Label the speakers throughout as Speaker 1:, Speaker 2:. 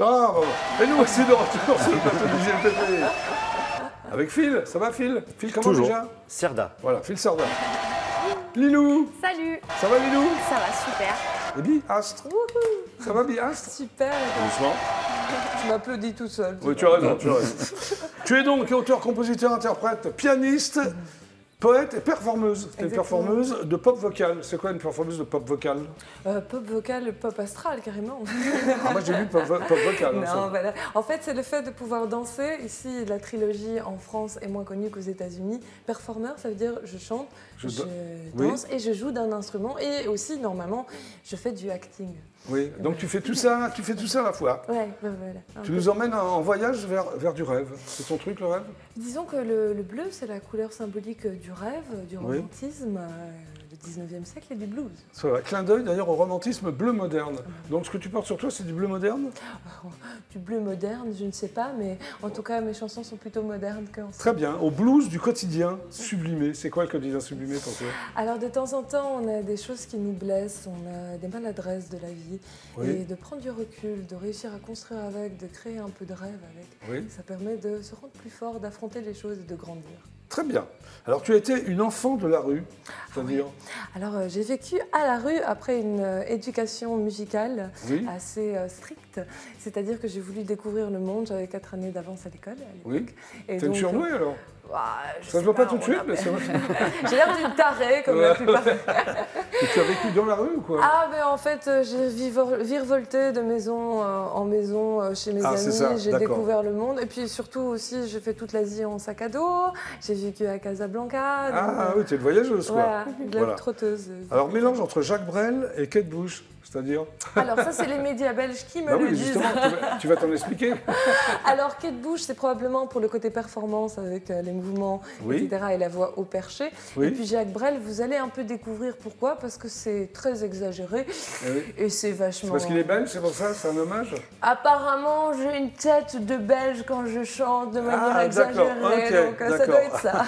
Speaker 1: Ah, et nous aussi de retour sur le plateau du GLPP. Avec Phil, ça va Phil? Phil comment
Speaker 2: Toujours.
Speaker 1: déjà?
Speaker 2: Serda.
Speaker 1: Voilà, Phil Sarda. Lilou,
Speaker 3: Salut.
Speaker 1: ça va Lilou?
Speaker 3: Ça va super.
Speaker 1: Et Bi Astre,
Speaker 3: Wouhou.
Speaker 1: ça va Bi Astre?
Speaker 4: Super,
Speaker 1: Doucement.
Speaker 4: je m'applaudis tout seul.
Speaker 1: Oui, tu as raison, tu as raison. Tu es donc auteur, compositeur, interprète, pianiste, poète et performeuse. Tu es une
Speaker 4: Exactement.
Speaker 1: performeuse de pop vocal. C'est quoi une performeuse de pop vocal?
Speaker 4: Pop vocal, pop astral carrément.
Speaker 1: Ah, moi j'ai lu pop vocal. hein,
Speaker 4: Non,
Speaker 1: ça.
Speaker 4: voilà. En fait, c'est le fait de pouvoir danser. Ici, la trilogie en France est moins connue qu'aux États-Unis. Performeur, ça veut dire je chante,
Speaker 1: Je
Speaker 4: je
Speaker 1: oui.
Speaker 4: danse et je joue d'un instrument. Et aussi, normalement, je fais du acting.
Speaker 1: Oui, donc tu fais tout ça à la fois.
Speaker 4: Ouais, voilà. Un
Speaker 1: Tu
Speaker 4: peu.
Speaker 1: nous emmènes en voyage vers du rêve. C'est ton truc le rêve?
Speaker 4: Disons que le bleu, c'est la couleur symbolique du rêve, du
Speaker 1: Oui.
Speaker 4: romantisme, du 19e siècle et du blues.
Speaker 1: C'est vrai. Clin d'œil d'ailleurs au romantisme bleu moderne. Donc ce que tu portes sur toi, c'est du bleu moderne?
Speaker 4: Du bleu moderne, je ne sais pas, mais en tout cas, mes chansons sont plutôt modernes qu'anciennes.
Speaker 1: Très bien. Au blues du quotidien sublimé. C'est quoi le quotidien sublimé pour toi?
Speaker 4: Alors de temps en temps, on a des choses qui nous blessent, on a des maladresses de la vie.
Speaker 1: Oui.
Speaker 4: Et de prendre du recul, de réussir à construire avec, de créer un peu de rêve avec,
Speaker 1: Oui.
Speaker 4: ça permet de se rendre plus fort, d'affronter les choses et de grandir.
Speaker 1: Très bien. Alors tu as été une enfant de la rue, c'est-à-dire?
Speaker 4: Alors j'ai vécu à la rue après une éducation musicale
Speaker 1: Oui.
Speaker 4: assez stricte, c'est-à-dire que j'ai voulu découvrir le monde, j'avais 4 années d'avance à l'école à l'époque.
Speaker 1: Oui.
Speaker 4: Et
Speaker 1: T'es une
Speaker 4: donc,
Speaker 1: surdouée alors?
Speaker 4: je
Speaker 1: Ça
Speaker 4: sais
Speaker 1: se voit pas
Speaker 4: pas,
Speaker 1: tout de
Speaker 4: on
Speaker 1: suite,
Speaker 4: a-
Speaker 1: mais c'est vrai.
Speaker 4: J'ai l'air d'une tarée comme la plupart.
Speaker 1: Et tu as vécu dans la rue ou quoi?
Speaker 4: Ah, mais en fait, j'ai virevolté de maison en maison chez mes
Speaker 1: Ah, c'est ça,
Speaker 4: amis. J'ai
Speaker 1: d'accord.
Speaker 4: découvert le monde. Et puis surtout aussi, j'ai fait toute l'Asie en sac à dos. J'ai vécu à Casablanca.
Speaker 1: Ah oui, tu es une voyageuse quoi.
Speaker 4: Voilà, une
Speaker 1: Voilà.
Speaker 4: trotteuse.
Speaker 1: Alors mélange entre Jacques Brel et Kate Bush, c'est-à-dire?
Speaker 4: Alors ça, c'est les médias belges qui me
Speaker 1: Bah
Speaker 4: le
Speaker 1: oui,
Speaker 4: disent.
Speaker 1: justement, tu vas t'en expliquer.
Speaker 4: Alors Kate Bush, c'est probablement pour le côté performance avec les mouvements,
Speaker 1: Oui.
Speaker 4: etc. et la voix au perché.
Speaker 1: Oui.
Speaker 4: Et puis Jacques Brel, vous allez un peu découvrir pourquoi, parce que c'est très exagéré
Speaker 1: Eh oui.
Speaker 4: et c'est
Speaker 1: C'est
Speaker 4: vachement...
Speaker 1: parce qu'il est belge, c'est pour ça, c'est un hommage?
Speaker 4: Apparemment, j'ai une tête de belge quand je chante de manière
Speaker 1: Ah,
Speaker 4: exagérée,
Speaker 1: d'accord, ok,
Speaker 4: donc ça
Speaker 1: d'accord.
Speaker 4: doit être ça.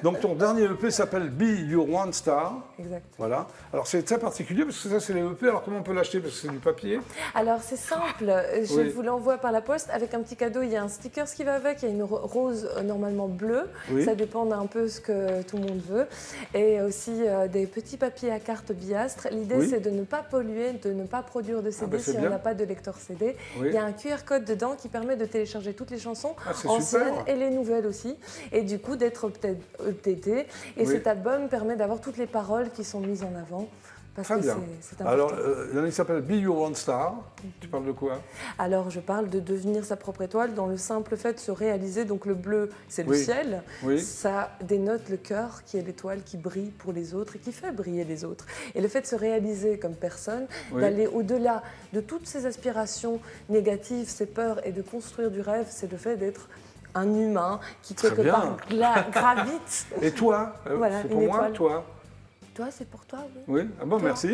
Speaker 1: Donc ton dernier EP s'appelle Be Your One Star.
Speaker 4: Exact.
Speaker 1: Voilà. Alors c'est très particulier parce que ça c'est les EP. Alors comment on peut l'acheter? Parce que c'est du papier.
Speaker 4: Alors c'est simple, je
Speaker 1: Oui.
Speaker 4: vous l'envoie par la poste avec un petit cadeau, il y a un sticker qui va avec, il y a une rose normalement bleue,
Speaker 1: Oui.
Speaker 4: ça dépend d'un peu ce que tout le monde veut, et aussi des petits papiers à carte Biastre. L'idée
Speaker 1: Oui.
Speaker 4: c'est de ne pas polluer, de ne pas produire de CD
Speaker 1: bah, c'est
Speaker 4: si
Speaker 1: bien.
Speaker 4: on n'a pas de lecteur CD.
Speaker 1: Oui.
Speaker 4: Il y a un QR code dedans qui permet de télécharger toutes les chansons
Speaker 1: Ah, c'est
Speaker 4: anciennes
Speaker 1: super.
Speaker 4: et les nouvelles aussi, et du coup d'être peut-être updaté. Et
Speaker 1: Oui.
Speaker 4: cet album permet d'avoir toutes les paroles qui sont mises en avant. Parce
Speaker 1: Très
Speaker 4: que
Speaker 1: bien.
Speaker 4: c'est important.
Speaker 1: Alors il s'appelle Be Your One Star. Tu parles de quoi?
Speaker 4: Alors, je parle de devenir sa propre étoile dans le simple fait de se réaliser. Donc, le bleu, c'est le
Speaker 1: Oui.
Speaker 4: ciel.
Speaker 1: Oui.
Speaker 4: Ça dénote le cœur qui est l'étoile qui brille pour les autres et qui fait briller les autres. Et le fait de se réaliser comme personne,
Speaker 1: Oui.
Speaker 4: d'aller au-delà de toutes ces aspirations négatives, ces peurs et de construire du rêve, c'est le fait d'être un humain qui
Speaker 1: Très
Speaker 4: quelque
Speaker 1: bien.
Speaker 4: part gravite.
Speaker 1: Et toi?
Speaker 4: Voilà,
Speaker 1: c'est
Speaker 4: une
Speaker 1: pour moi,
Speaker 4: étoile.
Speaker 1: toi?
Speaker 4: Toi, c'est pour toi, oui.
Speaker 1: Oui. Ah bon, merci.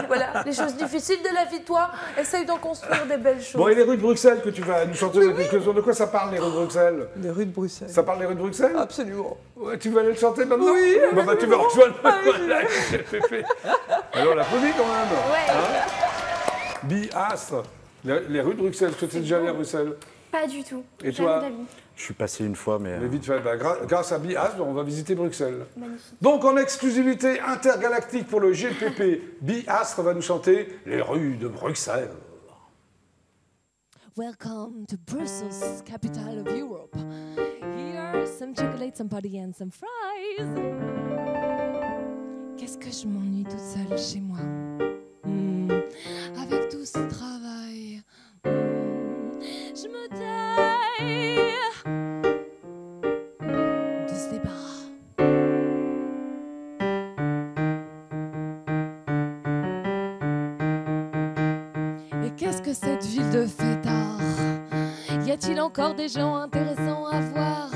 Speaker 4: Voilà, les choses difficiles de la vie, toi, essaye d'en construire des belles choses.
Speaker 1: Bon, et les rues de Bruxelles que tu vas nous chanter dans quelques jours. De quoi ça parle les rues de Bruxelles?
Speaker 4: Les rues de Bruxelles.
Speaker 1: Ça parle les rues de Bruxelles?
Speaker 4: Absolument.
Speaker 1: Ouais, tu vas aller le chanter maintenant?
Speaker 4: Oui,
Speaker 1: Bon, bah, tu vas rejoindre voilà, Pépé. Alors, la première quand même.
Speaker 3: Ouais.
Speaker 1: Bi Astre, les rues de Bruxelles. Est-ce que tu es déjà allé à Bruxelles?
Speaker 3: Pas du tout.
Speaker 1: Et
Speaker 3: Jamais
Speaker 1: toi?
Speaker 3: de la vie.
Speaker 2: Je suis passé une fois, mais
Speaker 1: Mais vite fait, bah, grâce à Bi Astre, on va visiter Bruxelles.
Speaker 3: Magnifique.
Speaker 1: Donc, en exclusivité intergalactique pour le GLPP, Bi Astre va nous chanter les rues de Bruxelles.
Speaker 5: Welcome to Brussels, capital of Europe. Here, some chocolate, some party and some fries. Qu'est-ce que je m'ennuie toute seule chez moi. Avec tout ce travail, je me taille de ce débarras. Et qu'est-ce que cette ville de fêtards? Y a-t-il encore des gens intéressants à voir?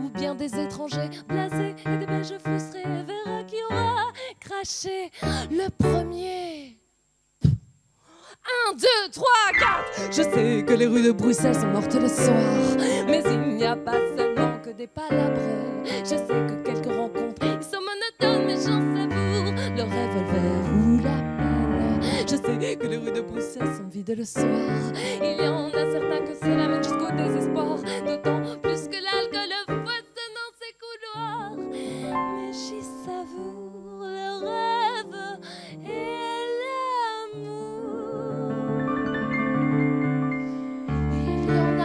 Speaker 5: Ou bien des étrangers blasés et des belges frustrés? Verra qui aura craché le premier. 1, 2, 3, 4. Je sais que les rues de Bruxelles sont mortes le soir, mais il n'y a pas seulement que des palabres. Je sais que quelques rencontres, ils sont monotones, mais j'en savoure le revolver ou la peine. Je sais sais que les rues de Bruxelles sont vides le soir. Il y en a certains que c'est la même jusqu'au désespoir. D'autant plus que l'alcool foisonne dans ces couloirs. Mais j'y savoure le rêve et l'amour. Il y en a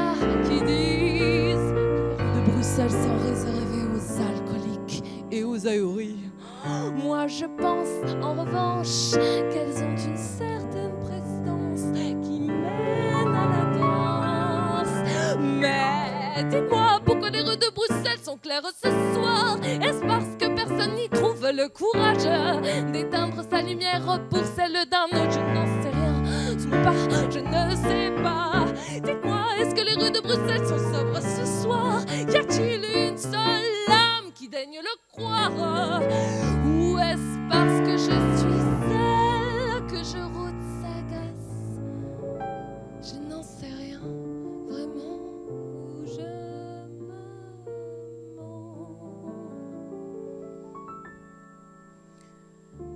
Speaker 5: qui disent que les rues de Bruxelles sont réservées aux alcooliques et aux ahuris. Moi je pense en revanche qu'elles ont une certaine prestance qui mène à la danse. Mais dites-moi pourquoi les rues de Bruxelles sont claires ce soir. Est-ce parce que personne n'y trouve le courage d'éteindre sa lumière pour celle d'un autre? Je n'en sais rien, ce n'est pas, je ne sais pas. Dites-moi, est-ce que les rues de Bruxelles sont sobres ce soir? Y a-t-il une seule âme qui daigne le croire? Ou est-ce parce que je suis seule que je rôde sagace? Je n'en sais rien, vraiment, où je me mens.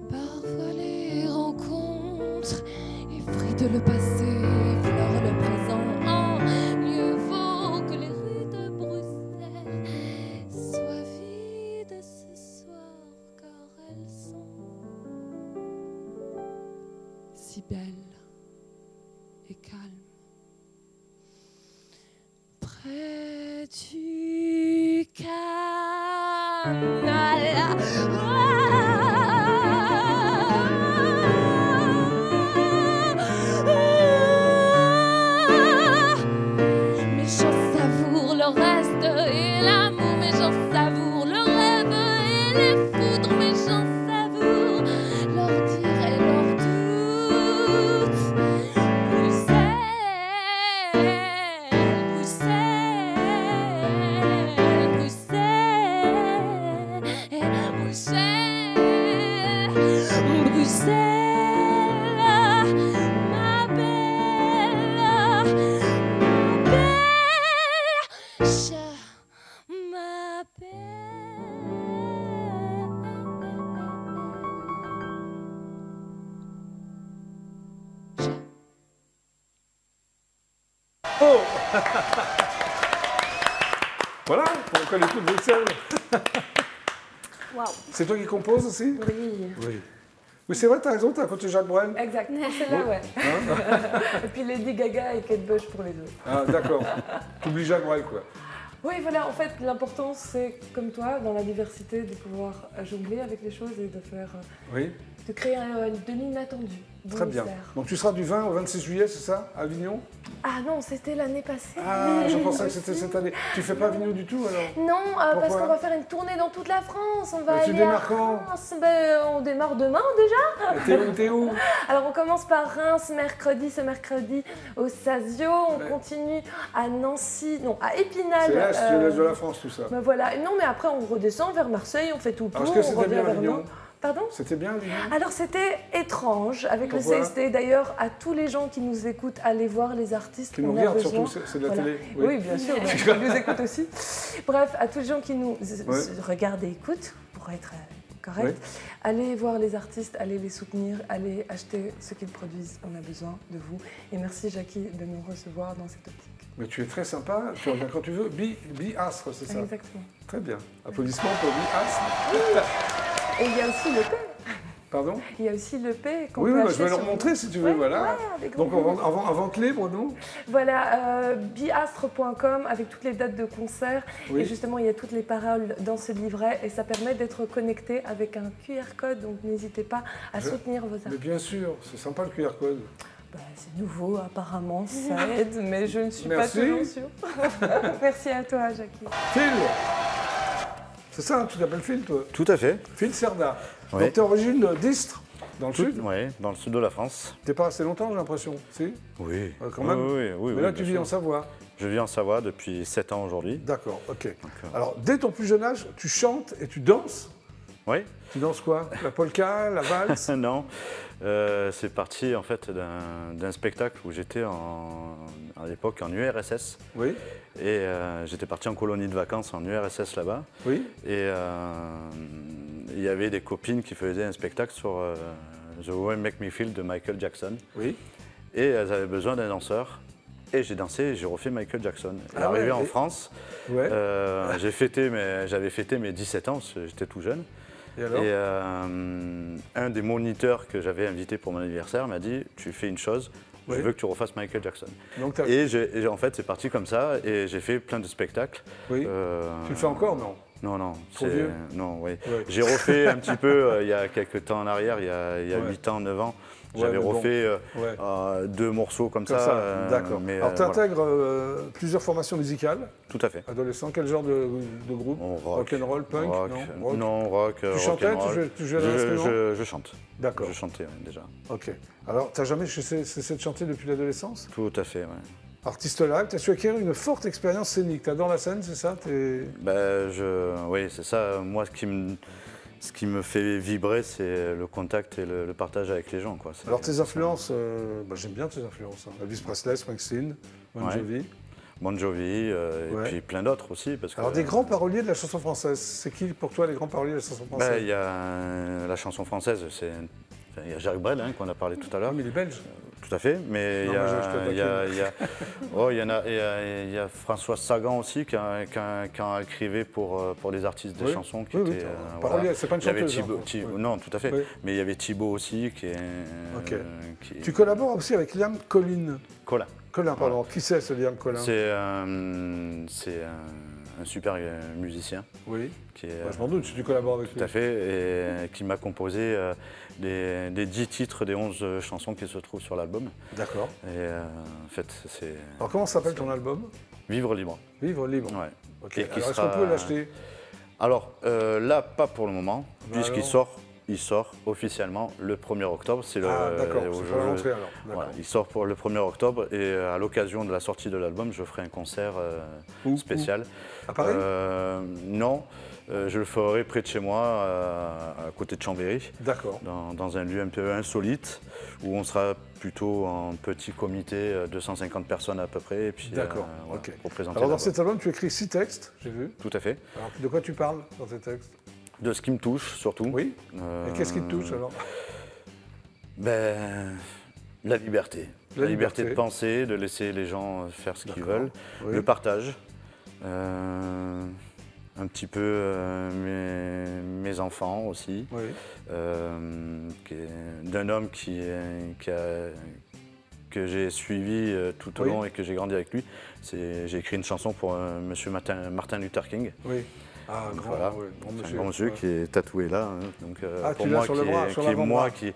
Speaker 5: Parfois les rencontres effritent le passé, effleurent le présent. Mieux vaut que les rues de Bruxelles soient vides ce soir, car elles sont si belles et calmes. Près du canal. Mais j'en savoure le reste et l'amour, mais j'en savoure le rêve et les foudres, mais j'en savoure leur dire et leur doute. Bruxelles, Bruxelles, Bruxelles, Bruxelles, Bruxelles, ma belle, je m'appelle.
Speaker 1: Oh Voilà, on connaît tout Bruxelles.
Speaker 4: Waouh.
Speaker 1: C'est toi qui composes aussi?
Speaker 4: Oui.
Speaker 1: Oui. Oui, c'est vrai, t'as raison, t'as un côté Jacques Brel.
Speaker 4: Exact. C'est là, ouais.
Speaker 1: Hein?
Speaker 4: Et puis Lady Gaga et Kate Bush pour les autres.
Speaker 1: Ah, d'accord. T'oublies Jacques Brel, quoi.
Speaker 4: Oui, voilà, en fait, l'important, c'est, comme toi, dans la diversité, de pouvoir jongler avec les choses et de faire,
Speaker 1: Oui,
Speaker 4: de créer de l'inattendu.
Speaker 1: très bien. Donc tu seras du 20 au 26 juillet, c'est ça, à Avignon?
Speaker 4: Ah non, c'était l'année passée.
Speaker 1: Ah, je pensais que c'était cette année. Tu fais pas Avignon du tout, alors?
Speaker 4: Non, parce
Speaker 1: Pourquoi?
Speaker 4: qu'on va faire une tournée dans toute la France. On va
Speaker 1: Mais tu
Speaker 4: aller
Speaker 1: démarres
Speaker 4: à
Speaker 1: quand?
Speaker 4: Reims. On démarre demain déjà.
Speaker 1: Et T'es où?
Speaker 4: Alors on commence par Reims mercredi, ce mercredi au Sazio. On continue à Nancy, non, à Épinal.
Speaker 1: C'est l'est de la France, tout ça.
Speaker 4: Ben voilà. Non, mais après on redescend vers Marseille, on fait tout le tour,
Speaker 1: Alors, est-ce que
Speaker 4: on
Speaker 1: c'était
Speaker 4: revient
Speaker 1: bien
Speaker 4: vers
Speaker 1: Avignon?
Speaker 4: nous. Pardon?
Speaker 1: C'était bien Avignon?
Speaker 4: Alors c'était étrange avec
Speaker 1: Pourquoi?
Speaker 4: le CST. D'ailleurs, à tous les gens qui nous écoutent, allez voir les artistes.
Speaker 1: Qui nous
Speaker 4: on a
Speaker 1: regardent
Speaker 4: besoin.
Speaker 1: surtout, c'est de la
Speaker 4: Voilà.
Speaker 1: télé.
Speaker 4: Oui, bien sûr, qui nous écoutent aussi. Bref, à tous les gens qui nous
Speaker 1: Ouais.
Speaker 4: regardent et écoutent, pour être correct, allez voir les artistes, allez les soutenir, allez acheter ce qu'ils produisent. On a besoin de vous. Et merci Jackie de nous recevoir dans cette optique.
Speaker 1: Mais tu es très sympa, tu reviens quand tu veux. Bi Astre, c'est ça?
Speaker 4: Exactement.
Speaker 1: Très bien. Applaudissements pour Bi Astre.
Speaker 4: Et il y a aussi le P.
Speaker 1: Pardon?
Speaker 4: Il y a aussi le P qu'on
Speaker 1: Oui,
Speaker 4: peut
Speaker 1: oui, je
Speaker 4: acheter
Speaker 1: vais leur
Speaker 4: sur-
Speaker 1: montrer si tu veux,
Speaker 4: Ouais,
Speaker 1: voilà.
Speaker 4: ouais, avec grand
Speaker 1: Donc on
Speaker 4: plaisir.
Speaker 1: vend, en vente libre, nous?
Speaker 4: Voilà, biastre.com avec toutes les dates de concert.
Speaker 1: Oui.
Speaker 4: Et justement, il y a toutes les paroles dans ce livret et ça permet d'être connecté avec un QR code. Donc n'hésitez pas à soutenir vos
Speaker 1: Mais
Speaker 4: artistes.
Speaker 1: bien sûr, c'est sympa le QR code.
Speaker 4: Bah, c'est nouveau, apparemment, ça aide, mais je ne suis
Speaker 1: Merci.
Speaker 4: pas toujours sûre. Merci à toi, Jackie.
Speaker 1: Phil! C'est ça, hein, tu t'appelles Phil, toi?
Speaker 2: Tout à fait.
Speaker 1: Phil Cerda.
Speaker 2: Oui.
Speaker 1: Donc t'es origine d'Istres, dans le sud?
Speaker 2: Oui, dans le sud de la France.
Speaker 1: T'es pas resté longtemps, j'ai l'impression, si?
Speaker 2: Oui.
Speaker 1: Quand même.
Speaker 2: Oui,
Speaker 1: Mais là,
Speaker 2: bien
Speaker 1: tu vis
Speaker 2: sûr.
Speaker 1: en Savoie.
Speaker 2: Je vis en Savoie depuis 7 ans aujourd'hui.
Speaker 1: D'accord, ok.
Speaker 2: Donc,
Speaker 1: Alors, dès ton plus jeune âge, tu chantes et tu danses?
Speaker 2: Oui.
Speaker 1: Tu danses quoi? La polka, la valse?
Speaker 2: Non. C'est parti en fait d'un spectacle où j'étais à l'époque en URSS.
Speaker 1: Oui,
Speaker 2: Et j'étais parti en colonie de vacances en URSS là-bas.
Speaker 1: oui.
Speaker 2: Et il y avait des copines qui faisaient un spectacle The Way Make Me Feel de Michael Jackson.
Speaker 1: Oui.
Speaker 2: Et elles avaient besoin d'un danseur. Et j'ai dansé et j'ai refait Michael Jackson. Et
Speaker 1: Ah ouais,
Speaker 2: arrivé en
Speaker 1: et-
Speaker 2: France,
Speaker 1: Ouais.
Speaker 2: j'avais fêté mes 17 ans, parce que j'étais tout jeune.
Speaker 1: Et alors?
Speaker 2: Et un des moniteurs que j'avais invité pour mon anniversaire m'a dit, tu fais une chose, je
Speaker 1: Oui.
Speaker 2: veux que tu refasses Michael Jackson.
Speaker 1: Donc, t'as-
Speaker 2: Et en fait, c'est parti comme ça, et j'ai fait plein de spectacles.
Speaker 1: oui. Tu le fais encore, non?
Speaker 2: Non, non.
Speaker 1: Trop vieux?
Speaker 2: Non, oui.
Speaker 1: Ouais.
Speaker 2: J'ai refait un petit peu il y a quelques temps en arrière, il y a
Speaker 1: Ouais.
Speaker 2: 8 ans, 9 ans.
Speaker 1: Ouais,
Speaker 2: J'avais
Speaker 1: mais bon.
Speaker 2: refait
Speaker 1: Ouais.
Speaker 2: 2 morceaux comme
Speaker 1: Comme
Speaker 2: ça.
Speaker 1: ça, d'accord.
Speaker 2: mais,
Speaker 1: Alors, tu
Speaker 2: voilà.
Speaker 1: intègres plusieurs formations musicales,
Speaker 2: Tout à fait.
Speaker 1: adolescent. Quel genre de groupe?
Speaker 2: Rock.
Speaker 1: Rock'n'roll, punk?
Speaker 2: Rock.
Speaker 1: Non, rock.
Speaker 2: Non, rock.
Speaker 1: Tu chantais?
Speaker 2: rock'n'roll.
Speaker 1: Tu jouais à l'instrument?
Speaker 2: Je chante.
Speaker 1: D'accord.
Speaker 2: Je chantais ouais, déjà.
Speaker 1: Ok. Alors, tu n'as jamais cessé de chanter depuis l'adolescence?
Speaker 2: Tout à fait, ouais.
Speaker 1: Artiste live, tu as su acquérir une forte expérience scénique. Tu adores la scène, c'est ça?
Speaker 2: Oui, c'est ça. Moi, ce qui me fait vibrer, c'est le contact et le partage avec les gens, quoi.
Speaker 1: Alors, tes influences, j'aime bien tes influences. Hein. Elvis Presley, Springsteen, Bon Jovi.
Speaker 2: Bon Jovi,
Speaker 1: Ouais.
Speaker 2: et puis plein d'autres aussi. Parce
Speaker 1: Alors,
Speaker 2: que,
Speaker 1: des grands paroliers de la chanson française. C'est qui pour toi les grands paroliers de la chanson française?
Speaker 2: Il y a la chanson française, il y a Jacques Brel, hein, qu'on a parlé tout à l'heure.
Speaker 1: Ah, mais il est belge.
Speaker 2: Tout à fait, mais
Speaker 1: Non,
Speaker 2: il y
Speaker 1: moi,
Speaker 2: il y a François Sagan aussi qui a écrivé pour des artistes des
Speaker 1: Oui.
Speaker 2: chansons qui
Speaker 1: Oui, oui,
Speaker 2: étaient.
Speaker 1: parolier, c'est pas une
Speaker 2: Il y avait
Speaker 1: chanteuse, hein. Oui.
Speaker 2: Non, tout à fait.
Speaker 1: Oui.
Speaker 2: Mais il y avait Thibaut aussi qui est.
Speaker 1: Ok. Tu collabores aussi avec Liam Collin.
Speaker 2: Colin.
Speaker 1: Collin, pardon. Qui c'est ce Liam Collin?
Speaker 2: C'est un super musicien
Speaker 1: Oui.
Speaker 2: qui est.
Speaker 1: Je m'en doute, si tu collabores avec lui.
Speaker 2: Tout à fait, et qui m'a composé des 10 titres des 11 chansons qui se trouvent sur l'album.
Speaker 1: D'accord.
Speaker 2: Et en fait, c'est
Speaker 1: Alors, comment s'appelle ton album?
Speaker 2: Vivre libre.
Speaker 1: Vivre libre.
Speaker 2: Ouais.
Speaker 1: Ok.
Speaker 2: Et qui
Speaker 1: Alors, est-ce
Speaker 2: sera-
Speaker 1: qu'on peut l'acheter?
Speaker 2: Alors là, pas pour le moment,
Speaker 1: Bah
Speaker 2: puisqu'il
Speaker 1: alors
Speaker 2: sort officiellement le 1er octobre. C'est
Speaker 1: Ah, d'accord.
Speaker 2: au
Speaker 1: C'est
Speaker 2: jeu-
Speaker 1: pour la rentrée, alors.
Speaker 2: Voilà,
Speaker 1: D'accord.
Speaker 2: il sort pour le 1er octobre et à l'occasion de la sortie de l'album, je ferai un concert
Speaker 1: Où
Speaker 2: spécial.
Speaker 1: À Paris?
Speaker 2: Non, je le ferai près de chez moi, à côté de Chambéry,
Speaker 1: D'accord.
Speaker 2: dans un lieu un peu insolite, où on sera plutôt en petit comité, 250 personnes à peu près, et puis
Speaker 1: D'accord.
Speaker 2: voilà,
Speaker 1: Ok.
Speaker 2: pour présenter
Speaker 1: Alors, dans
Speaker 2: l'album.
Speaker 1: cet album, tu écris 6 textes, j'ai vu.
Speaker 2: Tout à fait.
Speaker 1: Alors, de quoi tu parles dans tes textes?
Speaker 2: De ce qui me touche, surtout.
Speaker 1: Oui.
Speaker 2: Euh,
Speaker 1: Et qu'est-ce qui te touche alors?
Speaker 2: La liberté.
Speaker 1: La
Speaker 2: La liberté
Speaker 1: liberté.
Speaker 2: de penser, de laisser les gens faire ce qu'ils
Speaker 1: D'accord.
Speaker 2: veulent.
Speaker 1: Oui.
Speaker 2: Le partage. Un petit peu mes enfants aussi.
Speaker 1: Oui.
Speaker 2: D'un homme que j'ai suivi tout au
Speaker 1: Oui.
Speaker 2: long et que j'ai grandi avec lui. J'ai écrit une chanson pour monsieur Martin Luther King.
Speaker 1: Oui. Ah, grand,
Speaker 2: Voilà.
Speaker 1: oui, grand
Speaker 2: C'est un
Speaker 1: monsieur.
Speaker 2: grand monsieur
Speaker 1: Ouais.
Speaker 2: qui est tatoué là. Hein. Donc,
Speaker 1: Ah,
Speaker 2: pour
Speaker 1: tu l'as
Speaker 2: moi,
Speaker 1: sur le bras, sur l'avant-bras. Oui.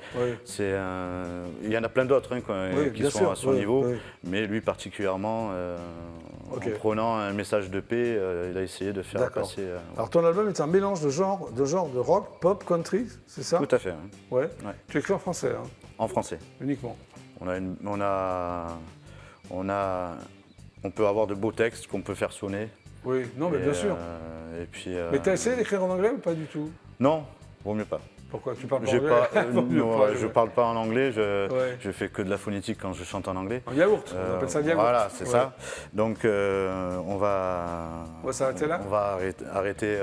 Speaker 2: il y en a plein d'autres hein,
Speaker 1: Oui,
Speaker 2: qui
Speaker 1: bien
Speaker 2: sont
Speaker 1: sûr,
Speaker 2: à son
Speaker 1: oui,
Speaker 2: niveau,
Speaker 1: oui.
Speaker 2: mais lui particulièrement,
Speaker 1: Ok.
Speaker 2: en prenant un message de paix, il a essayé de faire
Speaker 1: D'accord.
Speaker 2: passer.
Speaker 1: Alors, ton album est un mélange de genres de rock, pop, country, c'est ça?
Speaker 2: Tout à fait, hein.
Speaker 1: Ouais.
Speaker 2: Ouais.
Speaker 1: Tu écris en français, hein,
Speaker 2: En français.
Speaker 1: uniquement.
Speaker 2: On peut avoir de beaux textes qu'on peut faire sonner.
Speaker 1: Oui, non, mais
Speaker 2: Et,
Speaker 1: bien sûr.
Speaker 2: Et puis,
Speaker 1: Mais t'as essayé d'écrire en anglais ou pas du tout?
Speaker 2: Non, vaut mieux pas.
Speaker 1: Pourquoi? Tu parles pas
Speaker 2: J'ai
Speaker 1: anglais?
Speaker 2: pas,
Speaker 1: Vaut mieux
Speaker 2: non,
Speaker 1: pas,
Speaker 2: je
Speaker 1: ouais.
Speaker 2: parle pas en anglais,
Speaker 1: Ouais.
Speaker 2: je fais que de la phonétique quand je chante en anglais.
Speaker 1: En yaourt, on appelle ça yaourt.
Speaker 2: Voilà, c'est
Speaker 1: Ouais.
Speaker 2: ça. Donc on va
Speaker 1: s'arrêter là?
Speaker 2: On va arrêter.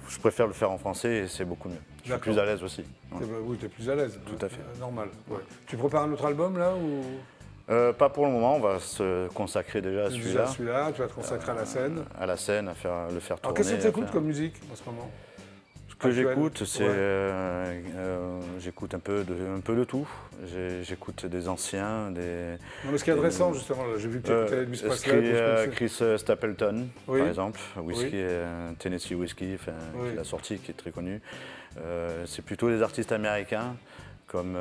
Speaker 2: Je préfère le faire en français et c'est beaucoup mieux. Je suis
Speaker 1: D'accord.
Speaker 2: plus à l'aise aussi. Ouais.
Speaker 1: Oui, t'es plus à l'aise.
Speaker 2: Tout à fait.
Speaker 1: Normal. Ouais. Tu prépares un autre album là ou
Speaker 2: Pas pour le moment, on va se consacrer déjà à
Speaker 1: déjà
Speaker 2: celui-là.
Speaker 1: celui-là? Tu vas te consacrer à la scène.
Speaker 2: À la scène, le faire
Speaker 1: Alors
Speaker 2: tourner.
Speaker 1: qu'est-ce que tu
Speaker 2: à
Speaker 1: écoutes
Speaker 2: faire-
Speaker 1: comme musique en ce moment?
Speaker 2: Ce que
Speaker 1: actuel?
Speaker 2: j'écoute, c'est
Speaker 1: Ouais.
Speaker 2: j'écoute un peu de tout. J'écoute des anciens, des
Speaker 1: Non, mais ce qu'il y a de récent justement, là, j'ai vu que tu écoutais Elvis Presley.
Speaker 2: Chris Stapleton,
Speaker 1: Oui.
Speaker 2: par exemple, whisky,
Speaker 1: Oui.
Speaker 2: Tennessee Whiskey,
Speaker 1: Oui.
Speaker 2: qu'il a sorti, qui est très connu. C'est plutôt des artistes américains, comme.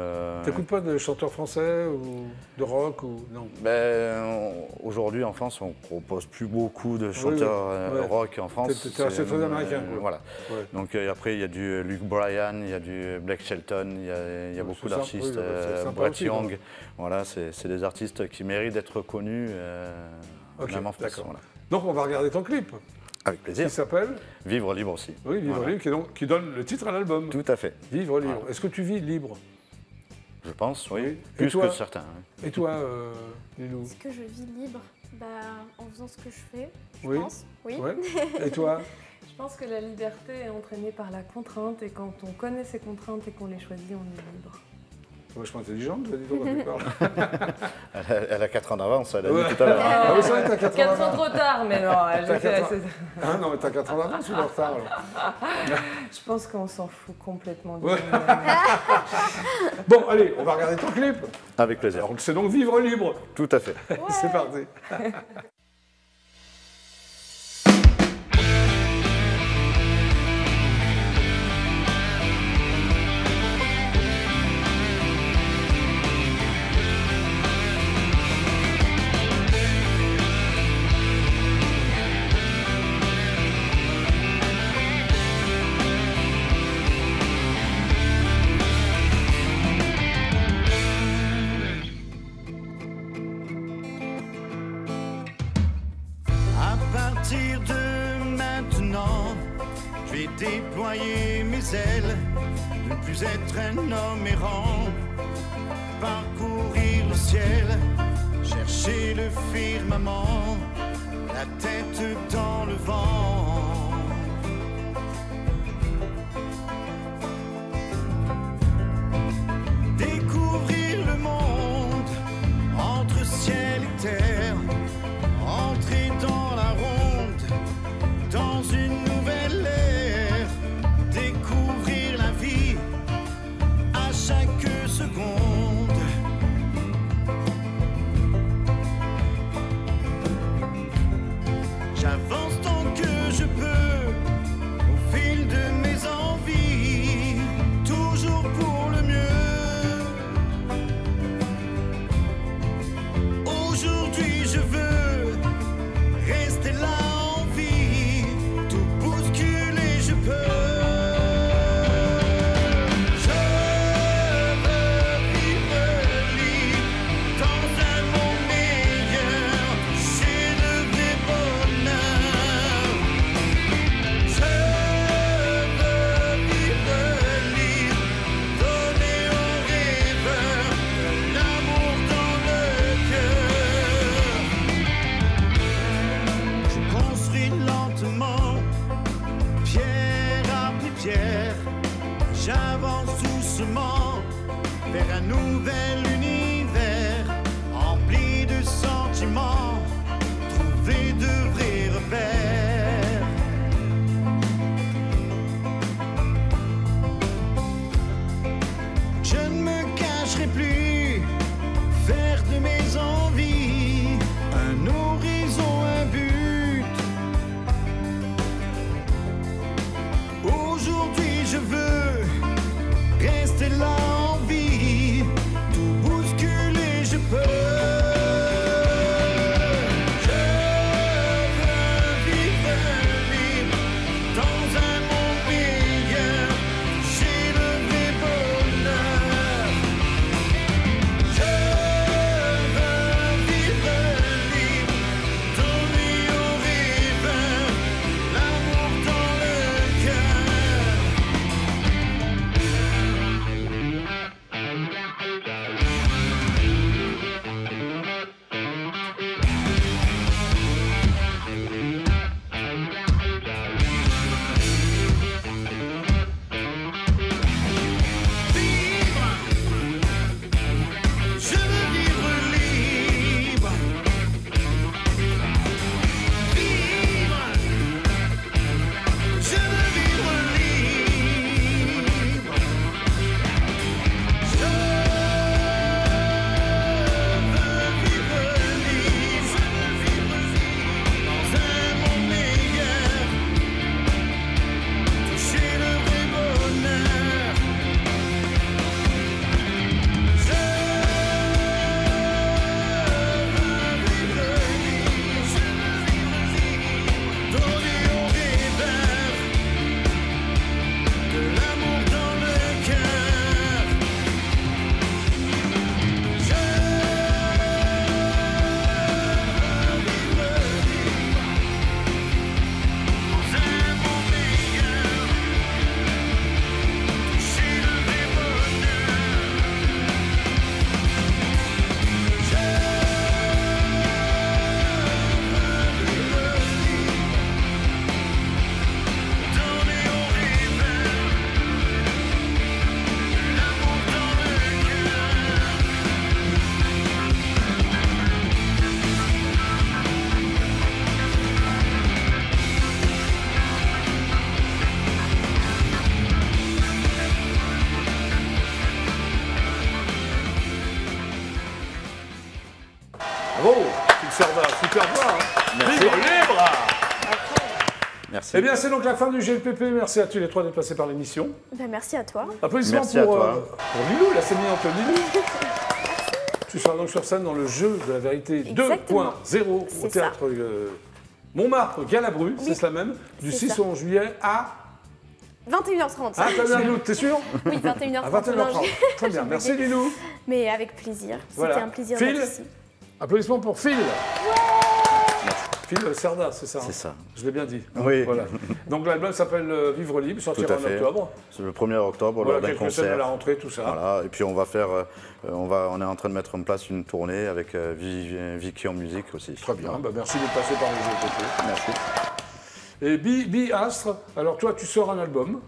Speaker 1: T'écoutes pas de chanteurs français ou de rock ou non?
Speaker 2: Aujourd'hui en France, on propose plus beaucoup de chanteurs
Speaker 1: ouais.
Speaker 2: rock en France.
Speaker 1: C'est très américain, quoi.
Speaker 2: Voilà.
Speaker 1: Ouais.
Speaker 2: Donc après, il y a du Luke Bryan, il y a du Blake Shelton, il y a beaucoup
Speaker 1: c'est sympa,
Speaker 2: d'artistes,
Speaker 1: oui, c'est sympa
Speaker 2: Brett
Speaker 1: aussi,
Speaker 2: Young. Voilà, c'est des artistes qui méritent d'être connus,
Speaker 1: Ok,
Speaker 2: même en France.
Speaker 1: d'accord.
Speaker 2: Voilà.
Speaker 1: Donc on va regarder ton clip
Speaker 2: Avec plaisir.
Speaker 1: qui s'appelle
Speaker 2: Vivre libre aussi.
Speaker 1: Oui, Vivre
Speaker 2: Voilà.
Speaker 1: libre, qui donne le titre à l'album.
Speaker 2: Tout à fait.
Speaker 1: Vivre libre.
Speaker 2: Voilà.
Speaker 1: Est-ce que tu vis libre?
Speaker 2: Je pense, oui.
Speaker 1: Oui. Et
Speaker 2: Plus
Speaker 1: toi
Speaker 2: que certains. hein.
Speaker 1: Et toi, Lilou?
Speaker 3: Est-ce que je vis libre? En faisant ce que je fais, je
Speaker 1: Oui.
Speaker 3: pense. Oui.
Speaker 1: Ouais. Et toi?
Speaker 4: Je pense que la liberté est entraînée par la contrainte et quand on connaît ses contraintes et qu'on les choisit, on est libre.
Speaker 1: C'est vachement intelligente, dis donc, quand tu parles.
Speaker 2: Elle a 4 ans d'avance, elle a
Speaker 1: Ouais.
Speaker 2: dit tout à l'heure.
Speaker 1: Ah oui, c'est vrai, t'as 4 ans
Speaker 4: 4 ans
Speaker 1: d'avance.
Speaker 4: trop tard, mais non,
Speaker 1: T'as 4 ans. Ah non, mais t'as 4 ans d'avance ou de retard alors?
Speaker 4: je pense qu'on s'en fout complètement de
Speaker 1: Ouais.
Speaker 4: nous.
Speaker 1: Bon, allez, on va regarder ton clip.
Speaker 2: Avec plaisir.
Speaker 1: Alors, c'est donc Vivre libre.
Speaker 2: Tout à fait.
Speaker 1: C'est parti.
Speaker 6: À partir de maintenant, je vais déployer mes ailes, ne plus être un homme errant, parcourir le ciel, chercher le firmament, la tête dans le vent. Découvrir le monde entre ciel et terre. Entrer dans la ronde, dans une nouvelle ère, découvrir la vie à chaque seconde. J'avance tant que je peux, au fil de mes envies, toujours pour le mieux. Aujourd'hui je veux rester là en vie, tout bousculer je peux. Je veux vivre libre dans un monde meilleur, toucher le vrai bonheur. Je veux vivre libre, donner aux rêveurs de l'amour dans le cœur. Je construis lentement, pierre après pierre. J'avance doucement vers un nouvel univers, empli de sentiments, trouver de vrais repères. Je ne me cacherai plus, faire de mes envies un horizon, un but. Aujourd'hui je veux rester là en vie, tout
Speaker 1: Bravo, Phil Serda, super voix. Hein.
Speaker 2: Merci.
Speaker 1: Libre, libre.
Speaker 2: Merci.
Speaker 1: Eh bien, c'est donc la fin du GLPP. Merci à tous les trois d'être passés par l'émission.
Speaker 3: Ben, merci à toi.
Speaker 1: Applaudissements
Speaker 2: Merci à
Speaker 1: pour
Speaker 2: toi.
Speaker 1: Lilou, la sémillante Lilou. Tu seras donc sur scène dans le jeu de la vérité
Speaker 3: Exactement.
Speaker 1: 2.0 au
Speaker 3: C'est
Speaker 1: théâtre Montmartre, Galabru, c'est
Speaker 3: Oui.
Speaker 1: cela même, du
Speaker 3: C'est
Speaker 1: 6
Speaker 3: ça.
Speaker 1: au 11 juillet à...
Speaker 3: 21h30.
Speaker 1: Ah, t'as bien un doute, t'es sûr?
Speaker 3: Oui, 21h30.
Speaker 1: À 21h30. Très bien, merci Lilou.
Speaker 3: Mais avec plaisir.
Speaker 1: Voilà.
Speaker 3: C'était un plaisir
Speaker 1: Phil.
Speaker 3: d'être ici.
Speaker 1: Applaudissements pour Phil. Phil Serda, c'est ça?
Speaker 2: C'est ça.
Speaker 1: Je l'ai bien dit.
Speaker 2: Oui.
Speaker 1: Voilà. Donc l'album s'appelle Vivre libre,
Speaker 2: Tout
Speaker 1: sortira
Speaker 2: à
Speaker 1: en
Speaker 2: fait.
Speaker 1: octobre.
Speaker 2: C'est le 1er octobre,
Speaker 1: Voilà,
Speaker 2: lors d'un
Speaker 1: quelques scènes à
Speaker 2: concert.
Speaker 1: la rentrée, tout ça.
Speaker 2: Voilà, et puis on va faire, on est en train de mettre en place une tournée avec Vicky en musique aussi.
Speaker 1: Très bien,
Speaker 2: Voilà.
Speaker 1: bah, merci d'être passé par le GLPP.
Speaker 2: Merci.
Speaker 1: Et Bi Astre, alors toi tu sors un album.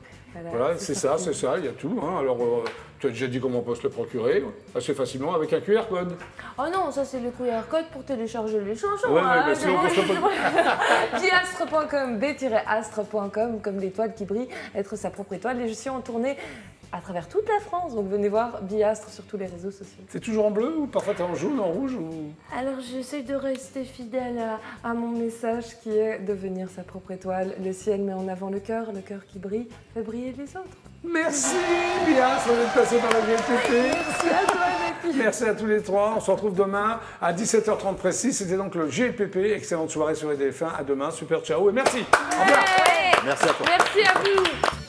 Speaker 1: Voilà, c'est ça, il y a tout. Hein. Alors, tu as déjà dit comment on peut se le procurer, assez facilement, avec un QR code.
Speaker 4: Oh non, ça c'est le QR code pour télécharger les chansons.
Speaker 1: Ouais,
Speaker 4: hein,
Speaker 1: mais sinon, on peut se le-
Speaker 4: Biastre.com, b-astre.com, comme l'étoile qui brille, être sa propre étoile. Et je suis en tournée à travers toute la France, donc venez voir Biastre sur tous les réseaux sociaux.
Speaker 1: T'es toujours en bleu ou parfois t'es en jaune, en rouge ou...
Speaker 4: Alors j'essaie de rester fidèle à mon message qui est devenir sa propre étoile. Le ciel met en avant le cœur qui brille fait briller les autres.
Speaker 1: Merci Bi Astre d'être passé par la GLPP.
Speaker 4: Merci à toi, Jackie.
Speaker 1: Merci à tous les trois. On se retrouve demain à 17h30 précis. C'était donc le GLPP. Excellente soirée sur EDF1. À demain. Super, ciao et merci. Au revoir.
Speaker 2: Merci à toi.
Speaker 4: Merci à vous.